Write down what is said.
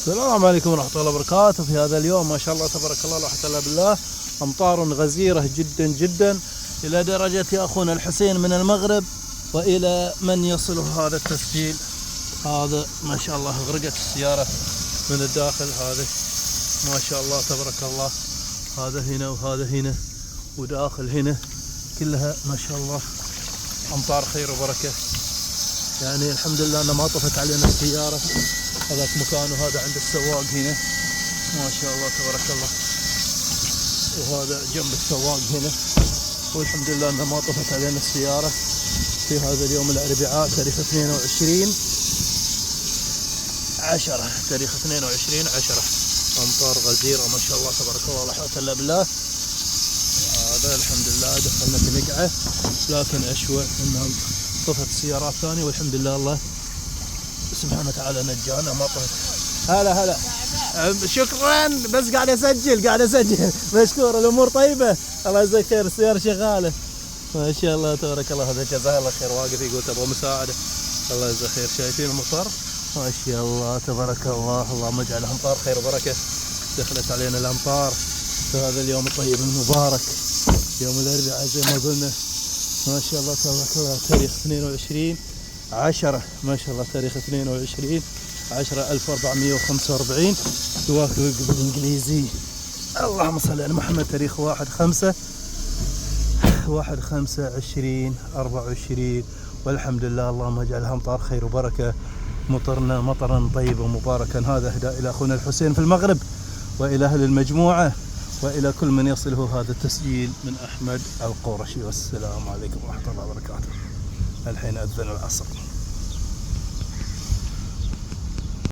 السلام عليكم ورحمة الله وبركاته. في هذا اليوم ما شاء الله تبارك الله لا حول ولا بالله، أمطار غزيرة جدا جدا إلى درجة يا أخونا الحسين من المغرب وإلى من يصل هذا التسجيل. هذا ما شاء الله غرقت السيارة من الداخل. هذا ما شاء الله تبارك الله، هذا هنا وهذا هنا وداخل هنا، كلها ما شاء الله أمطار خير وبركة. يعني الحمد لله أن ما طفت علينا السيارة. هذاك مكان وهذا عند السواق هنا ما شاء الله تبارك الله، وهذا جنب السواق هنا. والحمد لله أن ما طفت علينا السيارة في هذا اليوم الأربعاء تاريخ 22/10 تاريخ 22/10. أمطار غزيرة ما شاء الله تبارك الله لا حول ولا بالله. هذا الحمد لله دخلنا في نقعة، لكن أشوى أنها طفت السيارات ثانية، والحمد لله الله سبحانه وتعالى نجانا ما طفت. هلا شكرا، بس قاعد اسجل مشكور. الامور طيبه، الله يجزاك خير، السياره شغاله ما شاء الله تبارك الله. هذا جزاه الله خير، واقف يقول تبغى مساعده، الله يجزاه خير. شايفين المطر ما شاء الله تبارك الله، اللهم اجعل امطار خير وبركه. دخلت علينا الامطار في هذا اليوم الطيب المبارك، يوم الاربعاء زي ما قلنا ما شاء الله تبارك الله، تاريخ 22/10 ما شاء الله، تاريخ 22/10/1445 يواكب بالانجليزي. اللهم صل على محمد. تاريخ 1/5/2024، والحمد لله اللهم اجعلها امطار خير وبركه. مطرنا مطرا طيبا ومباركا. هذا اهداء الى اخونا الحسين في المغرب، والى اهل المجموعه، والى كل من يصله هذا التسجيل من احمد القرشي. والسلام عليكم ورحمه الله وبركاته. الحين اذن العصر.